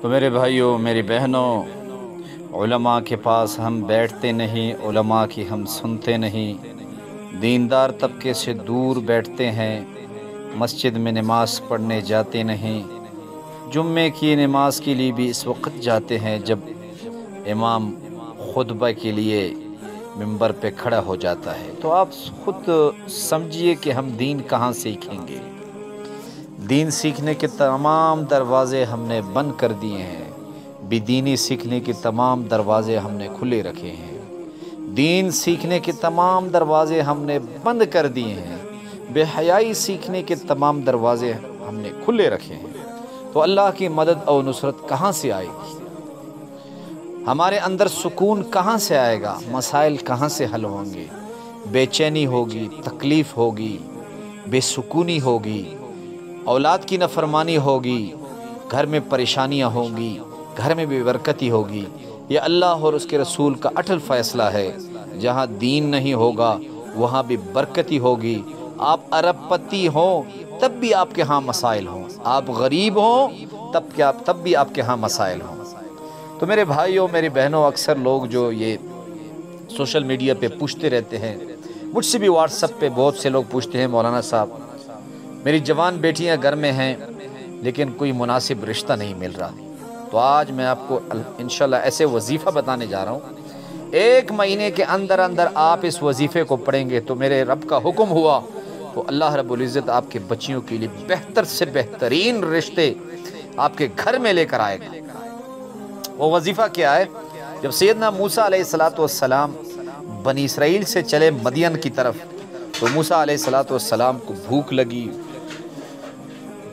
تو میرے بھائیوں میری بہنوں، علماء کے پاس ہم بیٹھتے نہیں، علماء کی ہم سنتے نہیں، دیندار طبقے سے دور بیٹھتے ہیں، مسجد میں نماز پڑھنے جاتے نہیں، جمعے کی نماز کے لیے بھی اس وقت جاتے ہیں جب امام خطبہ کے لیے منبر پہ کھڑا ہو جاتا ہے۔ تو آپ خود سمجھیے کہ ہم دین کہاں سیکھیں گے۔ دین سیکھنے کے تمام دروازے ہم نے بند کر دیے ہیں، بے دینی سیکھنے کے تمام دروازے ہم نے کھلے رکھے ہیں، دین سیکھنے کے تمام دروازے ہم نے بند کر دیے ہیں، بے حیائی سیکھنے کے تمام دروازے ہم نے کھلے رکھے ہیں۔ تو اللہ کی مدد اور نصرت کہاں سے آئے گی؟ ہمارے اندر سکون کہاں سے آئے گا؟ مسائل کہاں سے حل ہوں گے؟ بے چینی ہوگی، تکلیف ہوگی، بے سکونی ہوگی، اولاد کی نافرمانی ہوگی، گھر میں پریشانیاں ہوں گی، گھر میں بے برکتی ہوگی۔ یہ اللہ اور اس کے رسول کا اٹل فیصلہ ہے، جہاں دین نہیں ہوگا وہاں بھی برکتی ہوگی۔ آپ ارب پتی ہوں تب بھی آپ کے ہاں مسائل ہوں، آپ غریب ہوں تب بھی آپ کے ہاں مسائل ہوں۔ تو میرے بھائیوں میری بہنوں، اکثر لوگ جو یہ سوشل میڈیا پہ پوچھتے رہتے ہیں، مجھ سے بھی واٹس ایپ پہ بہت سے لوگ پوچھتے ہیں، مولانا صاحب میری جوان بیٹیاں گھر میں ہیں لیکن کوئی مناسب رشتہ نہیں مل رہا۔ تو آج میں آپ کو انشاءاللہ ایسے وظیفہ بتانے جا رہا ہوں، 1 مہینے کے اندر آپ اس وظیفے کو پڑھیں گے تو میرے رب کا حکم ہوا تو اللہ رب العزت آپ کے بچیوں کے لیے بہتر سے بہترین رشتے آپ کے گھر میں لے کر آئے گا۔ وہ وظیفہ کیا ہے؟ جب سیدنا موسیٰ علیہ السلام بنی اسرائیل سے چلے مدین کی طرف، تو موسیٰ علیہ السلام کو بھوک لگی،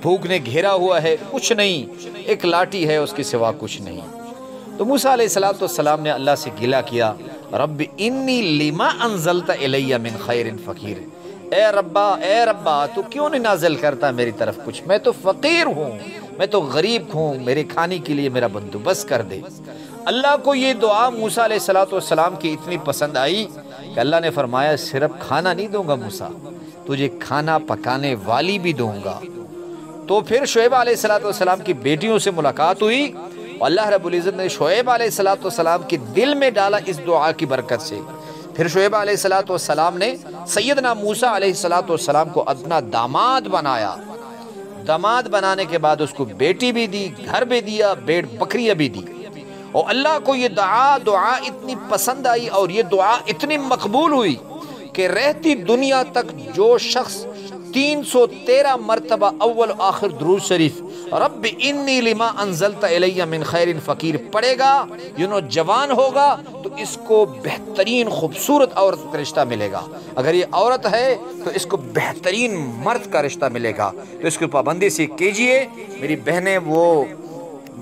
بھوک نے گھیرا ہوا ہے، کچھ نہیں، ایک لاٹھی ہے اس کے سوا کچھ نہیں۔ تو موسیٰ علیہ السلام نے اللہ سے گلہ کیا، رب انی لما انزلت الی من خیر فقیر، اے ربا تو کیوں نہیں نازل کرتا میری طرف کچھ، میں تو فقیر ہوں، میں تو غریب ہوں، میرے کھانے کے لیے میرا بندوبست کر دے۔ اللہ کو یہ دعا موسیٰ علیہ السلام کی اتنی پسند آئی کہ اللہ نے فرمایا صرف کھانا نہیں دوں گا موسیٰ، تجھے کھانا پکانے والی بھی دوں گا۔ تو پھر شعیب علیہ السلام کی بیٹیوں سے ملاقات ہوئی، اللہ رب العزت نے شعیب علیہ السلام کے دل میں ڈالا اس دعا کی برکت سے۔ پھر شعیب علیہ السلام نے سیدنا موسیٰ علیہ السلام کو اپنا داماد بنایا۔ داماد بنانے کے بعد اس کو بیٹی بھی دی، گھر بھی دیا، بھیڑ بکریاں بھی دی۔ اور اللہ کو یہ دعا اتنی پسند آئی اور یہ دعا اتنی مقبول ہوئی کہ رہتی دنیا تک جو شخص 313 مرتبہ اول آخر درود شریف رب انی لما انزلت الی من خیر فقیر پڑھے گا، جوان ہوگا تو اس کو بہترین خوبصورت عورت کا رشتہ ملے گا، اگر یہ عورت ہے تو اس کو بہترین مرد کا رشتہ ملے گا۔ تو اس کو پابندی سے کیجئے میری بہنیں، وہ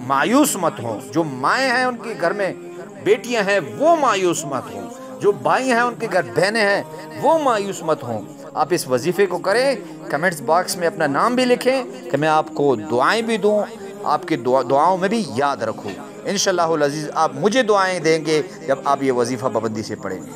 مایوس مت ہوں، جو مائیں ہیں ان کے گھر میں بیٹیاں ہیں وہ مایوس مت ہوں، جو بھائی ہیں ان کے گھر بہنیں ہیں وہ مایوس مت ہوں۔ آپ اس وظیفے کو کریں، کمنٹس باکس میں اپنا نام بھی لکھیں کہ میں آپ کو دعائیں بھی دوں، آپ کی دعاؤں میں بھی یاد رکھوں۔ انشاءاللہ العزیز آپ مجھے دعائیں دیں گے جب آپ یہ وظیفہ پابندی سے پڑھیں گے۔